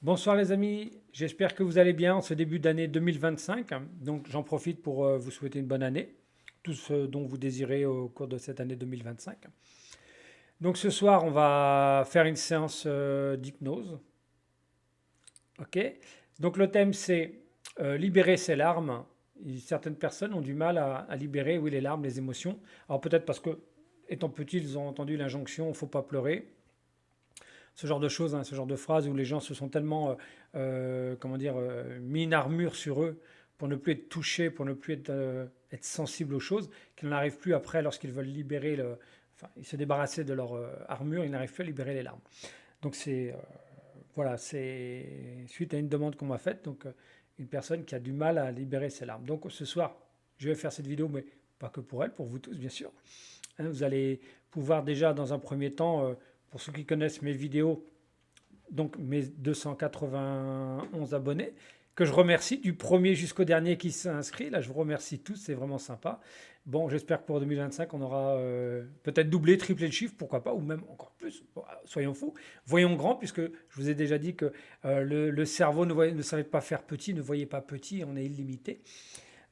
Bonsoir les amis, j'espère que vous allez bien en ce début d'année 2025. Donc j'en profite pour vous souhaiter une bonne année, tout ce dont vous désirez au cours de cette année 2025. Donc ce soir, on va faire une séance d'hypnose. Ok. Donc le thème c'est libérer ses larmes. Certaines personnes ont du mal à libérer, oui, les larmes, les émotions. Alors peut-être parce que, étant petits, ils ont entendu l'injonction, il ne faut pas pleurer. Ce genre de choses, hein, ce genre de phrases où les gens se sont tellement, comment dire, mis une armure sur eux pour ne plus être touchés, pour ne plus être sensibles aux choses, qu'ils n'arrivent plus après, lorsqu'ils veulent libérer enfin, ils se débarrasser de leur armure, ils n'arrivent plus à libérer les larmes. Donc c'est, voilà, c'est suite à une demande qu'on m'a faite, donc une personne qui a du mal à libérer ses larmes. Donc ce soir, je vais faire cette vidéo, mais pas que pour elle, pour vous tous, bien sûr. Hein, vous allez pouvoir déjà, dans un premier temps, pour ceux qui connaissent mes vidéos, donc mes 291 abonnés, que je remercie du premier jusqu'au dernier qui s'est inscrit. Là, je vous remercie tous, c'est vraiment sympa. Bon, j'espère que pour 2025, on aura peut-être doublé, triplé le chiffre, pourquoi pas, ou même encore plus. Bon, soyons fous. Voyons grand, puisque je vous ai déjà dit que le cerveau ne savait pas faire petit, ne voyait pas petit, on est illimité.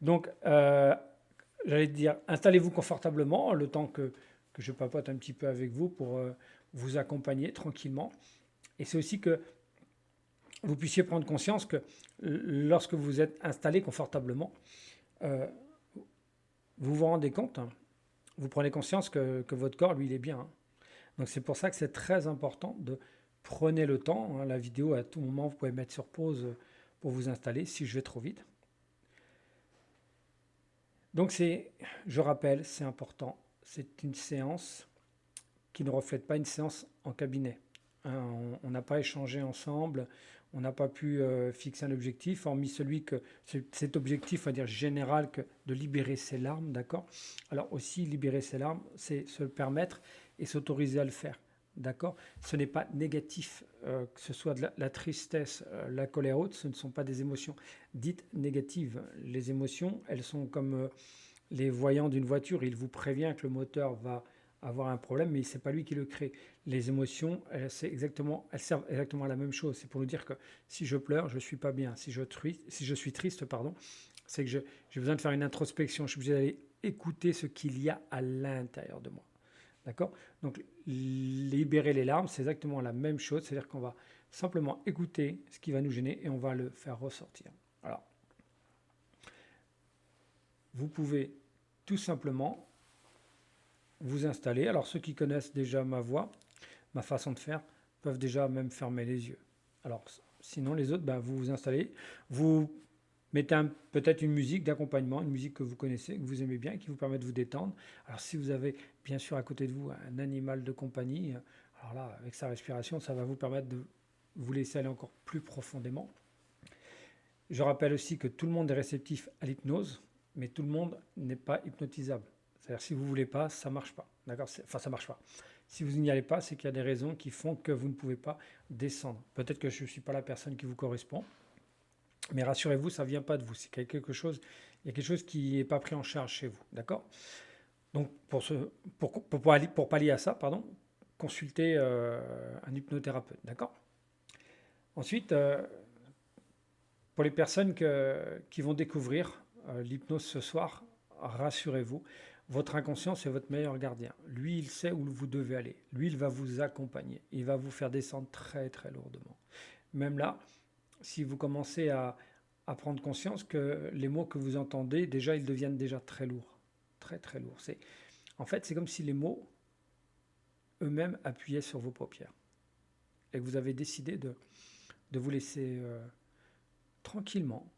Donc, j'allais dire, installez-vous confortablement, le temps que je papote un petit peu avec vous pour vous accompagner tranquillement. Et c'est aussi que vous puissiez prendre conscience que lorsque vous êtes installé confortablement, euh, vous vous rendez compte, hein, vous prenez conscience que votre corps, lui, il est bien. Hein. Donc c'est pour ça que c'est très important de prenez le temps. Hein, la vidéo, à tout moment, vous pouvez mettre sur pause pour vous installer si je vais trop vite. Donc je rappelle, c'est important, c'est une séance qui ne reflète pas une séance en cabinet. Hein, on n'a pas échangé ensemble, on n'a pas pu fixer un objectif, hormis celui que cet objectif, on va dire général, que de libérer ses larmes, d'accord. Alors aussi libérer ses larmes, c'est se le permettre et s'autoriser à le faire, d'accord. Ce n'est pas négatif, que ce soit de la tristesse, la colère haute, ce ne sont pas des émotions dites négatives. Les émotions, elles sont comme les voyants d'une voiture, il vous prévient que le moteur va avoir un problème, mais ce n'est pas lui qui le crée. Les émotions, elles servent exactement à la même chose. C'est pour nous dire que si je pleure, je ne suis pas bien. Si je suis triste, pardon, c'est que j'ai besoin de faire une introspection. Je suis obligé d'aller écouter ce qu'il y a à l'intérieur de moi. D'accord. Donc, libérer les larmes, c'est exactement la même chose. C'est-à-dire qu'on va simplement écouter ce qui va nous gêner et on va le faire ressortir. Alors, vous pouvez tout simplement vous installer. Alors ceux qui connaissent déjà ma voix, ma façon de faire, peuvent déjà même fermer les yeux. Alors sinon les autres, ben, vous vous installez, vous mettez peut-être une musique d'accompagnement, une musique que vous connaissez, que vous aimez bien, qui vous permet de vous détendre. Alors si vous avez bien sûr à côté de vous un animal de compagnie, alors là, avec sa respiration, ça va vous permettre de vous laisser aller encore plus profondément. Je rappelle aussi que tout le monde est réceptif à l'hypnose, mais tout le monde n'est pas hypnotisable. C'est-à-dire si vous ne voulez pas, ça ne marche pas. D'accord. Enfin, ça ne marche pas. Si vous n'y allez pas, c'est qu'il y a des raisons qui font que vous ne pouvez pas descendre. Peut-être que je ne suis pas la personne qui vous correspond, mais rassurez-vous, ça ne vient pas de vous. C'est quelque chose, il y a quelque chose qui n'est pas pris en charge chez vous. D'accord. Donc, pour pallier à ça, pardon, consultez un hypnothérapeute. D'accord. Ensuite, pour les personnes qui vont découvrir l'hypnose ce soir, rassurez-vous, votre inconscient, c'est votre meilleur gardien. Lui, il sait où vous devez aller. Lui, il va vous accompagner. Il va vous faire descendre très, très lourdement. Même là, si vous commencez à prendre conscience que les mots que vous entendez, déjà, ils deviennent déjà très lourds. Très, très lourds. En fait, c'est comme si les mots eux-mêmes appuyaient sur vos paupières. Et que vous avez décidé de vous laisser tranquillement.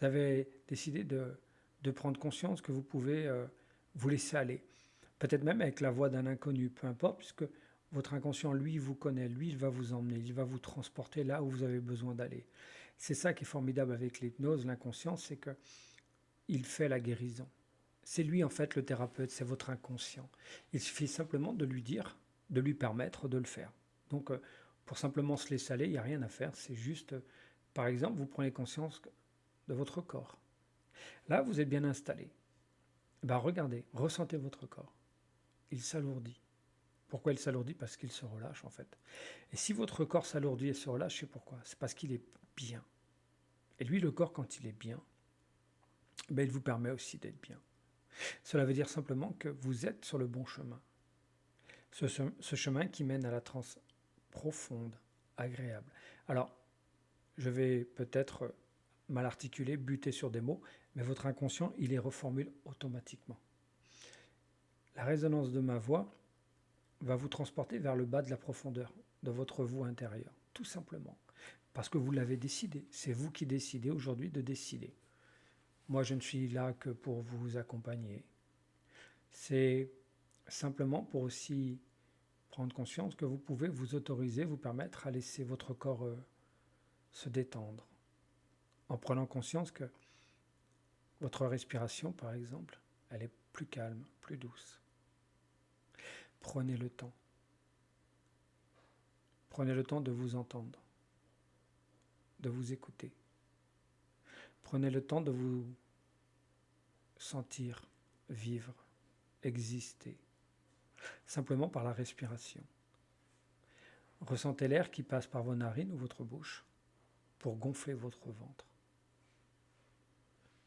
Vous avez décidé de prendre conscience que vous pouvez vous laisser aller. Peut-être même avec la voix d'un inconnu, peu importe, puisque votre inconscient, lui, vous connaît, lui, il va vous emmener, il va vous transporter là où vous avez besoin d'aller. C'est ça qui est formidable avec l'hypnose, l'inconscient, c'est que il fait la guérison. C'est lui, en fait, le thérapeute, c'est votre inconscient. Il suffit simplement de lui dire, de lui permettre de le faire. Donc, pour simplement se laisser aller, il n'y a rien à faire, c'est juste, par exemple, vous prenez conscience de votre corps. Là, vous êtes bien installé. Ben, regardez, ressentez votre corps. Il s'alourdit. Pourquoi il s'alourdit? Parce qu'il se relâche en fait. Et si votre corps s'alourdit et se relâche, c'est pourquoi? C'est parce qu'il est bien. Et lui, le corps, quand il est bien, ben, il vous permet aussi d'être bien. Cela veut dire simplement que vous êtes sur le bon chemin. Ce chemin qui mène à la transe profonde, agréable. Alors, je vais peut-être mal articuler, buter sur des mots, mais votre inconscient, il les reformule automatiquement. La résonance de ma voix va vous transporter vers le bas de la profondeur de votre vous intérieur, tout simplement. Parce que vous l'avez décidé. C'est vous qui décidez aujourd'hui de décider. Moi, je ne suis là que pour vous accompagner. C'est simplement pour aussi prendre conscience que vous pouvez vous autoriser, vous permettre à laisser votre corps se détendre. En prenant conscience que votre respiration, par exemple, elle est plus calme, plus douce. Prenez le temps. Prenez le temps de vous entendre, de vous écouter. Prenez le temps de vous sentir, vivre, exister, simplement par la respiration. Ressentez l'air qui passe par vos narines ou votre bouche pour gonfler votre ventre,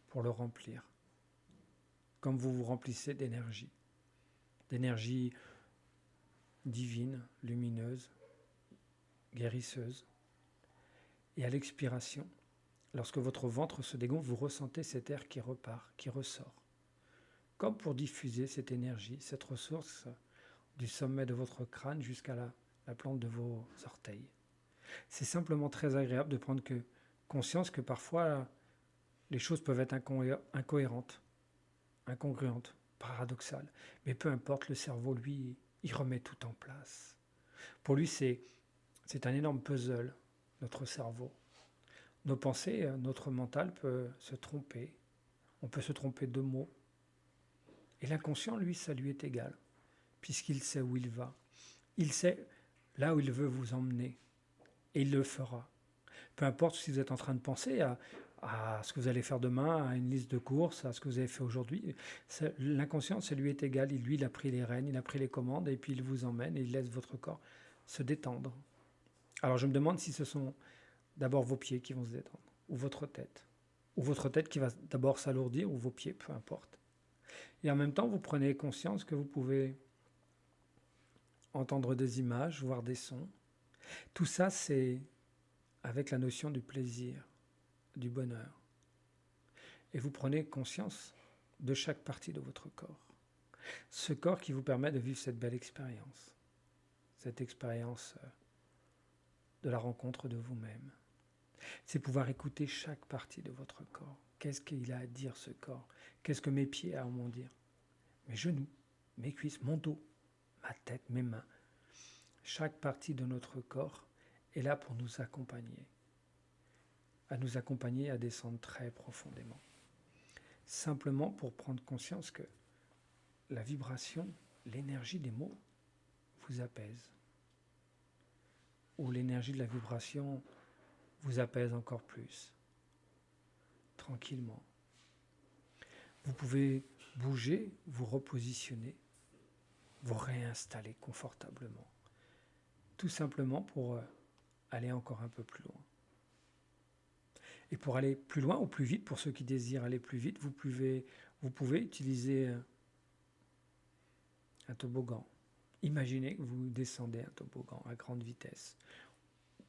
pour le remplir, comme vous vous remplissez d'énergie divine, lumineuse, guérisseuse. Et à l'expiration, lorsque votre ventre se dégonfle, vous ressentez cet air qui repart, qui ressort, comme pour diffuser cette énergie, cette ressource du sommet de votre crâne jusqu'à la plante de vos orteils. C'est simplement très agréable de prendre conscience que parfois les choses peuvent être incohérentes, incongruentes, paradoxales. Mais peu importe, le cerveau, lui, il remet tout en place. Pour lui, c'est un énorme puzzle, notre cerveau. Nos pensées, notre mental peut se tromper. On peut se tromper de mots. Et l'inconscient, lui, ça lui est égal, puisqu'il sait où il va. Il sait là où il veut vous emmener. Et il le fera. Peu importe si vous êtes en train de penser à ce que vous allez faire demain, à une liste de courses, à ce que vous avez fait aujourd'hui, l'inconscient, ça lui est égal. Lui, il a pris les rênes, il a pris les commandes, et puis il vous emmène et il laisse votre corps se détendre. Alors je me demande si ce sont d'abord vos pieds qui vont se détendre, ou votre tête qui va d'abord s'alourdir, ou vos pieds, peu importe. Et en même temps, vous prenez conscience que vous pouvez entendre des images, voir des sons. Tout ça, c'est avec la notion du plaisir, du bonheur. Et vous prenez conscience de chaque partie de votre corps. Ce corps qui vous permet de vivre cette belle expérience. Cette expérience de la rencontre de vous-même. C'est pouvoir écouter chaque partie de votre corps. Qu'est-ce qu'il a à dire, ce corps? Qu'est-ce que mes pieds ont à m'en dire? Mes genoux, mes cuisses, mon dos, ma tête, mes mains. Chaque partie de notre corps est là pour nous accompagner. À nous accompagner à descendre très profondément. Simplement pour prendre conscience que la vibration, l'énergie des mots vous apaise. Ou l'énergie de la vibration vous apaise encore plus, tranquillement. Vous pouvez bouger, vous repositionner, vous réinstaller confortablement, tout simplement pour aller encore un peu plus loin. Et pour aller plus loin ou plus vite, pour ceux qui désirent aller plus vite, vous pouvez utiliser un toboggan. Imaginez que vous descendez un toboggan à grande vitesse.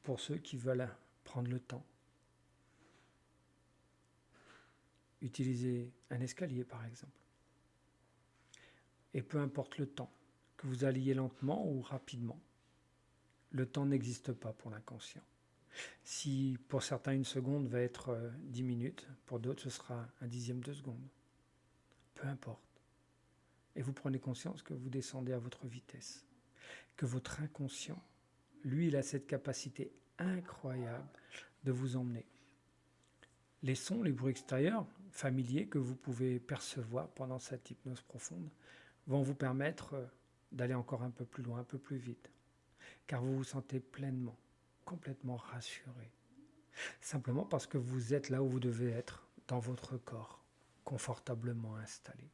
Pour ceux qui veulent prendre le temps, utilisez un escalier par exemple. Et peu importe le temps, que vous alliez lentement ou rapidement, le temps n'existe pas pour l'inconscient. Si pour certains une seconde va être 10 minutes, pour d'autres ce sera un dixième de seconde. Peu importe. Et vous prenez conscience que vous descendez à votre vitesse. Que votre inconscient, lui, il a cette capacité incroyable de vous emmener. Les sons, les bruits extérieurs, familiers, que vous pouvez percevoir pendant cette hypnose profonde, vont vous permettre d'aller encore un peu plus loin, un peu plus vite. Car vous vous sentez pleinement, complètement rassuré. Simplement parce que vous êtes là où vous devez être, dans votre corps, confortablement installé.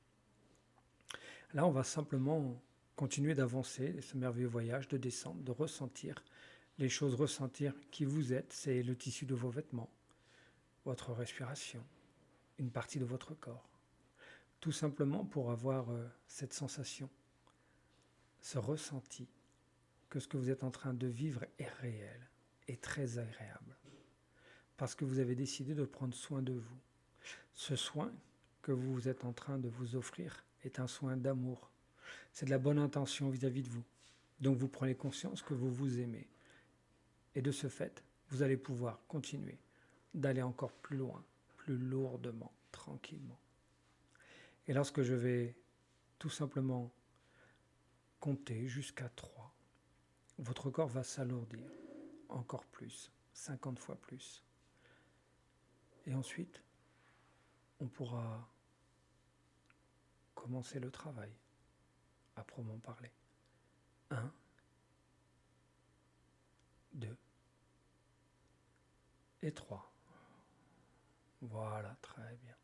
Là, on va simplement continuez d'avancer, ce merveilleux voyage, de descendre, de ressentir les choses, ressentir qui vous êtes. C'est le tissu de vos vêtements, votre respiration, une partie de votre corps. Tout simplement pour avoir cette sensation, ce ressenti que ce que vous êtes en train de vivre est réel et très agréable. Parce que vous avez décidé de prendre soin de vous. Ce soin que vous êtes en train de vous offrir est un soin d'amour. C'est de la bonne intention vis-à-vis de vous. Donc vous prenez conscience que vous vous aimez. Et de ce fait, vous allez pouvoir continuer d'aller encore plus loin, plus lourdement, tranquillement. Et lorsque je vais tout simplement compter jusqu'à 3, votre corps va s'alourdir encore plus, 50 fois plus. Et ensuite, on pourra commencer le travail, à proprement parler. 1, 2 et 3. Voilà, très bien.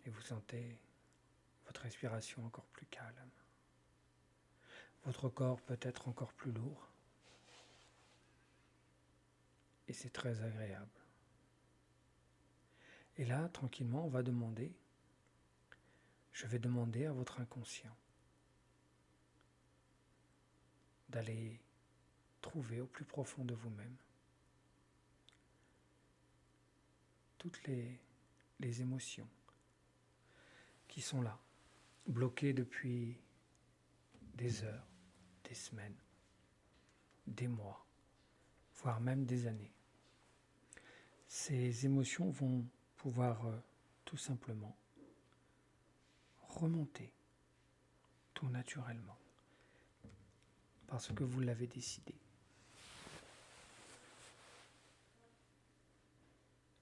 Et vous sentez votre respiration encore plus calme. Votre corps peut être encore plus lourd. Et c'est très agréable. Et là, tranquillement, on va demander, je vais demander à votre inconscient d'aller trouver au plus profond de vous-même toutes les émotions qui sont là, bloquées depuis des heures, des semaines, des mois, voire même des années. Ces émotions vont pouvoir tout simplement remonter tout naturellement parce que vous l'avez décidé.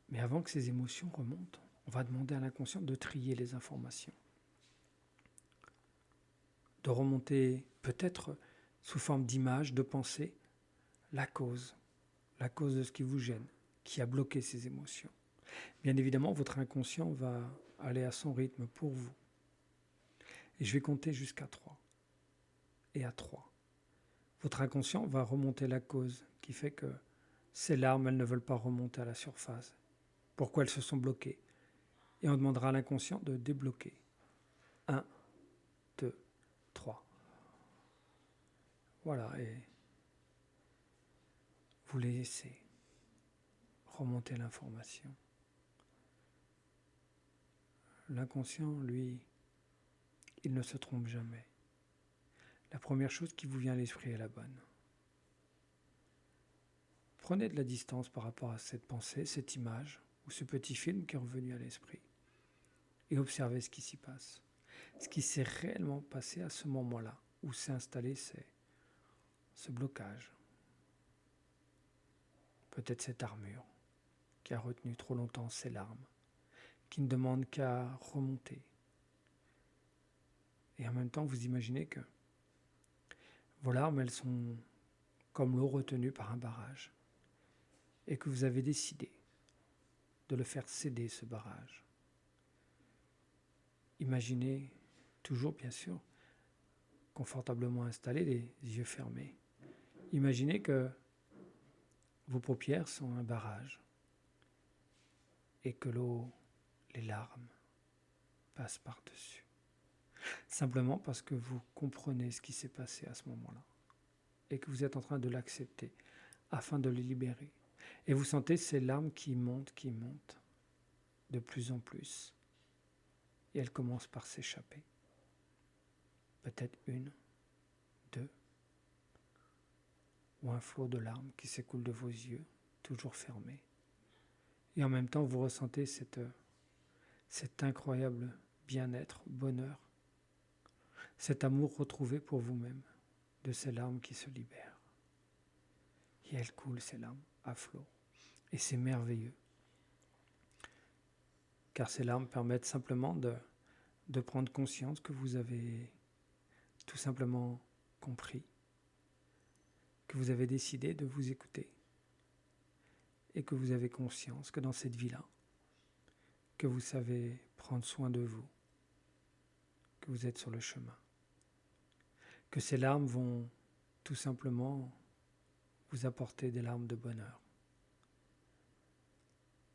Mais avant que ces émotions remontent, on va demander à l'inconscient de trier les informations, de remonter peut-être sous forme d'images, de pensées, la cause de ce qui vous gêne, qui a bloqué ces émotions. Bien évidemment, votre inconscient va aller à son rythme pour vous. Et je vais compter jusqu'à 3. Et à 3, votre inconscient va remonter la cause qui fait que ces larmes, elles ne veulent pas remonter à la surface. Pourquoi elles se sont bloquées? Et on demandera à l'inconscient de débloquer. 1, 2, 3. Voilà, et vous laissez remonter l'information. L'inconscient, lui, il ne se trompe jamais. La première chose qui vous vient à l'esprit est la bonne. Prenez de la distance par rapport à cette pensée, cette image, ou ce petit film qui est revenu à l'esprit, et observez ce qui s'y passe. Ce qui s'est réellement passé à ce moment-là, où s'est installé ce blocage. Peut-être cette armure qui a retenu trop longtemps ces larmes, qui ne demande qu'à remonter. Et en même temps, vous imaginez que vos larmes, elles sont comme l'eau retenue par un barrage, et que vous avez décidé de le faire céder, ce barrage. Imaginez, toujours bien sûr, confortablement installé, les yeux fermés. Imaginez que vos paupières sont un barrage et que l'eau, les larmes, passent par-dessus. Simplement parce que vous comprenez ce qui s'est passé à ce moment-là et que vous êtes en train de l'accepter afin de le libérer. Et vous sentez ces larmes qui montent de plus en plus. Et elles commencent par s'échapper. Peut-être 1, 2, ou un flot de larmes qui s'écoule de vos yeux, toujours fermés. Et en même temps, vous ressentez cet incroyable bien-être, bonheur, cet amour retrouvé pour vous-même, de ces larmes qui se libèrent. Et elles coulent, ces larmes, à flot. Et c'est merveilleux. Car ces larmes permettent simplement de prendre conscience que vous avez tout simplement compris, que vous avez décidé de vous écouter et que vous avez conscience que dans cette vie-là, que vous savez prendre soin de vous, que vous êtes sur le chemin que ces larmes vont tout simplement vous apporter des larmes de bonheur.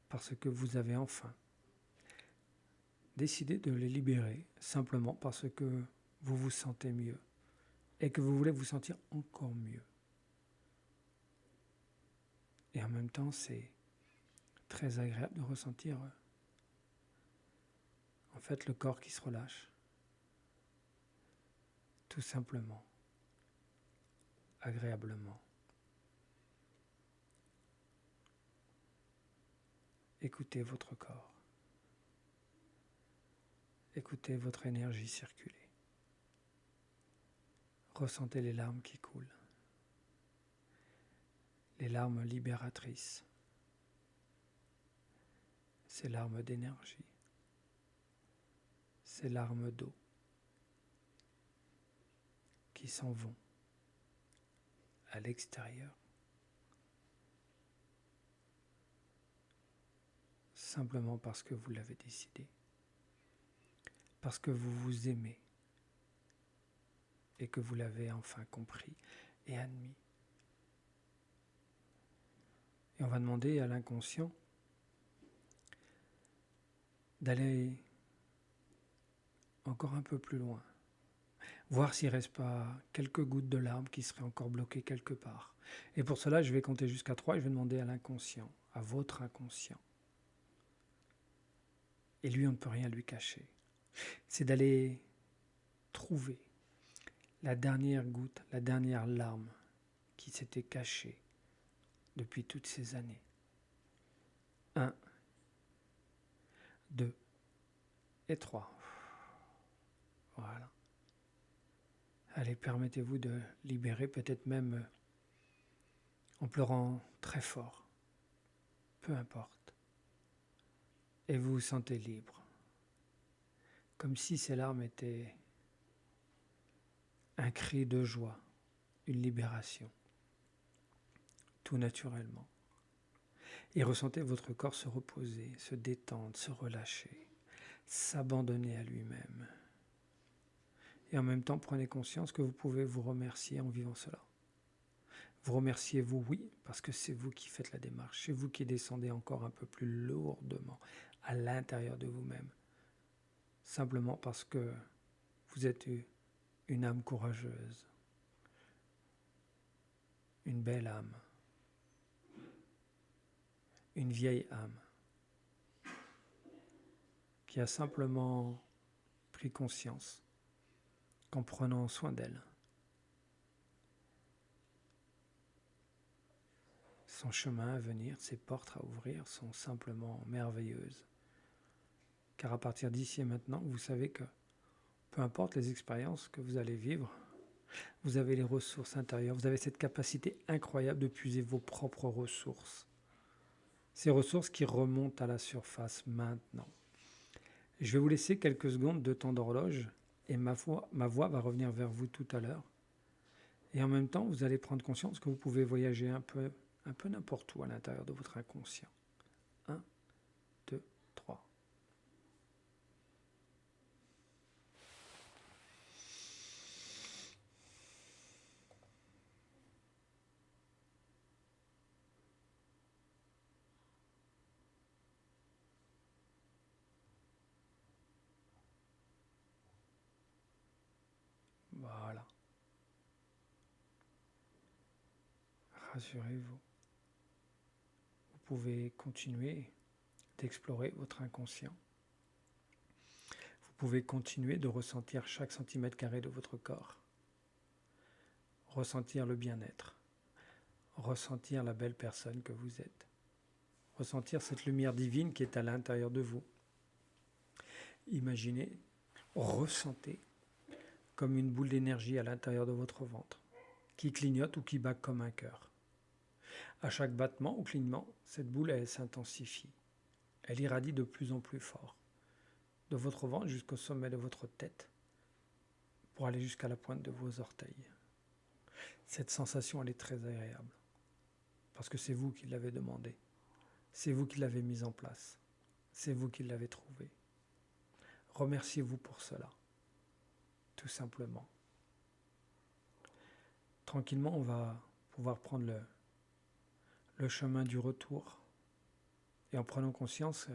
Parce que vous avez enfin décidé de les libérer, simplement parce que vous vous sentez mieux et que vous voulez vous sentir encore mieux. Et en même temps, c'est très agréable de ressentir en fait le corps qui se relâche. Tout simplement, agréablement. Écoutez votre corps. Écoutez votre énergie circuler. Ressentez les larmes qui coulent. Les larmes libératrices. Ces larmes d'énergie. Ces larmes d'eau qui s'en vont à l'extérieur. Simplement parce que vous l'avez décidé. Parce que vous vous aimez et que vous l'avez enfin compris et admis. Et on va demander à l'inconscient d'aller encore un peu plus loin, voir s'il ne reste pas quelques gouttes de larmes qui seraient encore bloquées quelque part. Et pour cela, je vais compter jusqu'à 3 et je vais demander à l'inconscient, à votre inconscient. Et lui, on ne peut rien lui cacher. C'est d'aller trouver la dernière goutte, la dernière larme qui s'était cachée depuis toutes ces années. 1, 2 et 3. Voilà. Allez, permettez-vous de libérer, peut-être même en pleurant très fort. Peu importe. Et vous vous sentez libre. Comme si ces larmes étaient un cri de joie, une libération. Tout naturellement. Et ressentez votre corps se reposer, se détendre, se relâcher, s'abandonner à lui-même. Et en même temps, prenez conscience que vous pouvez vous remercier en vivant cela. Vous remerciez vous, oui, parce que c'est vous qui faites la démarche, c'est vous qui descendez encore un peu plus lourdement à l'intérieur de vous-même. Simplement parce que vous êtes une âme courageuse, une belle âme, une vieille âme qui a simplement pris conscience qu'en prenant soin d'elle, son chemin à venir, ses portes à ouvrir sont simplement merveilleuses. Car à partir d'ici et maintenant, vous savez que peu importe les expériences que vous allez vivre, vous avez les ressources intérieures, vous avez cette capacité incroyable de puiser vos propres ressources. Ces ressources qui remontent à la surface maintenant. Je vais vous laisser quelques secondes de temps d'horloge et ma voix va revenir vers vous tout à l'heure. Et en même temps, vous allez prendre conscience que vous pouvez voyager un peu n'importe où à l'intérieur de votre inconscient. 1, 2, 3. Voilà. Rassurez-vous. Vous pouvez continuer d'explorer votre inconscient. Vous pouvez continuer de ressentir chaque centimètre carré de votre corps. Ressentir le bien-être. Ressentir la belle personne que vous êtes. Ressentir cette lumière divine qui est à l'intérieur de vous. Imaginez, ressentez comme une boule d'énergie à l'intérieur de votre ventre, qui clignote ou qui bat comme un cœur. À chaque battement ou clignement, cette boule elle s'intensifie. Elle irradie de plus en plus fort, de votre ventre jusqu'au sommet de votre tête, pour aller jusqu'à la pointe de vos orteils. Cette sensation, elle est très agréable, parce que c'est vous qui l'avez demandé, c'est vous qui l'avez mise en place, c'est vous qui l'avez trouvée. Remerciez-vous pour cela, tout simplement. tranquillement, on va pouvoir prendre le chemin du retour. Et en prenant conscience,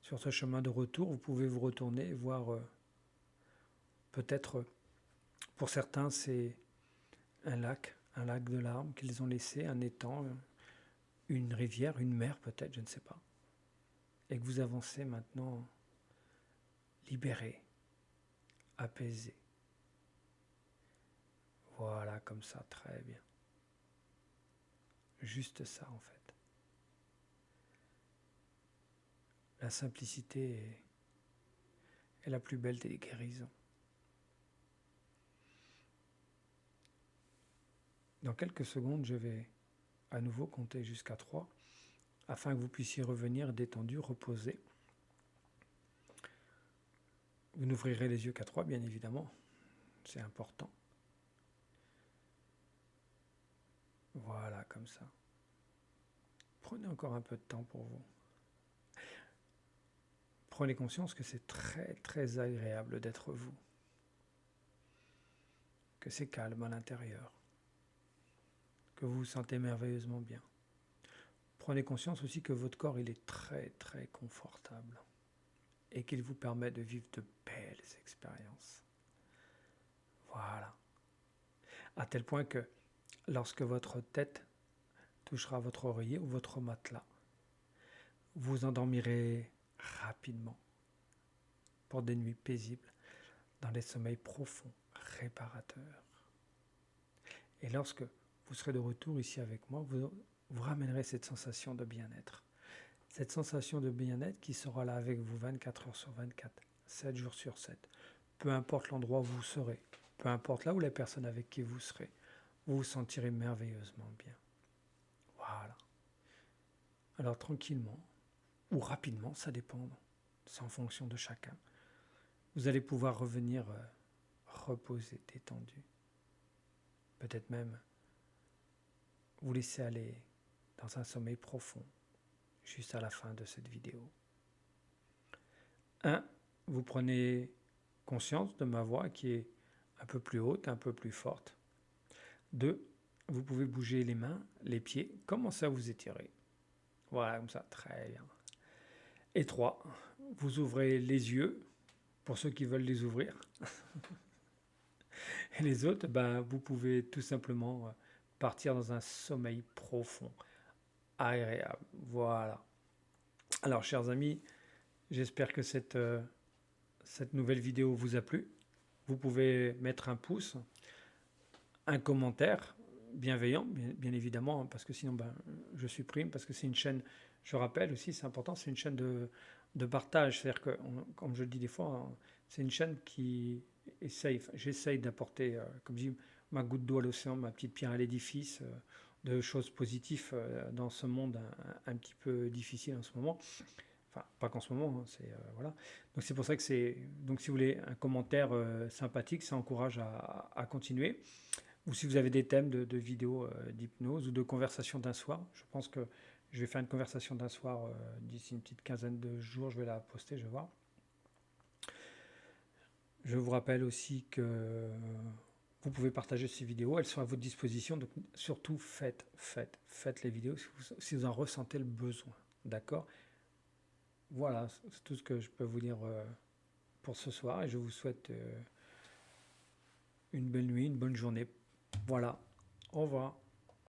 sur ce chemin de retour, vous pouvez vous retourner et voir peut-être, pour certains, c'est un lac de larmes qu'ils ont laissé, un étang, une rivière, une mer peut-être, je ne sais pas. Et que vous avancez maintenant libéré, apaisé. Voilà, comme ça, très bien. Juste ça en fait. La simplicité est la plus belle des guérisons. Dans quelques secondes, je vais à nouveau compter jusqu'à 3 afin que vous puissiez revenir détendu, reposé. Vous n'ouvrirez les yeux qu'à 3, bien évidemment. C'est important. Voilà, comme ça. Prenez encore un peu de temps pour vous. Prenez conscience que c'est très très agréable d'être vous. Que c'est calme à l'intérieur. Que vous vous sentez merveilleusement bien. Prenez conscience aussi que votre corps, il est très très confortable et qu'il vous permet de vivre de belles expériences. Voilà. À tel point que lorsque votre tête touchera votre oreiller ou votre matelas, vous endormirez rapidement pour des nuits paisibles dans des sommeils profonds, réparateurs. Et lorsque vous serez de retour ici avec moi, vous ramènerez cette sensation de bien-être. Cette sensation de bien-être qui sera là avec vous 24 heures sur 24, 7 jours sur 7. Peu importe l'endroit où vous serez, peu importe là où la personne avec qui vous serez, vous vous sentirez merveilleusement bien. Voilà. Alors tranquillement, ou rapidement, ça dépend, c'est en fonction de chacun. Vous allez pouvoir revenir reposer, détendu. Peut-être même vous laisser aller dans un sommeil profond, juste à la fin de cette vidéo. 1. Vous prenez conscience de ma voix qui est un peu plus haute, un peu plus forte. 2. Vous pouvez bouger les mains, les pieds, commencez à vous étirer. Voilà, comme ça, très bien. Et 3. Vous ouvrez les yeux, pour ceux qui veulent les ouvrir. Et les autres, vous pouvez tout simplement partir dans un sommeil profond, agréable. Voilà. Alors, chers amis, j'espère que cette nouvelle vidéo vous a plu. Vous pouvez mettre un pouce, un commentaire bienveillant, bien évidemment, parce que sinon je supprime, parce que c'est une chaîne, je rappelle aussi, c'est important, c'est une chaîne de partage. C'est-à-dire que, comme je le dis des fois, c'est une chaîne qui j'essaye d'apporter, comme je dis, ma goutte d'eau à l'océan, ma petite pierre à l'édifice, de choses positives dans ce monde un petit peu difficile en ce moment. Enfin, pas qu'en ce moment, c'est voilà. Donc c'est pour ça que c'est. Donc si vous voulez un commentaire sympathique, ça encourage à continuer. Ou si vous avez des thèmes de vidéos d'hypnose ou de conversation d'un soir, je pense que je vais faire une conversation d'un soir d'ici une petite quinzaine de jours, je vais la poster, je vais voir. Je vous rappelle aussi que vous pouvez partager ces vidéos, elles sont à votre disposition, donc surtout faites les vidéos si vous en ressentez le besoin, d'accord ? Voilà, c'est tout ce que je peux vous dire pour ce soir et je vous souhaite une belle nuit, une bonne journée. Voilà, au revoir.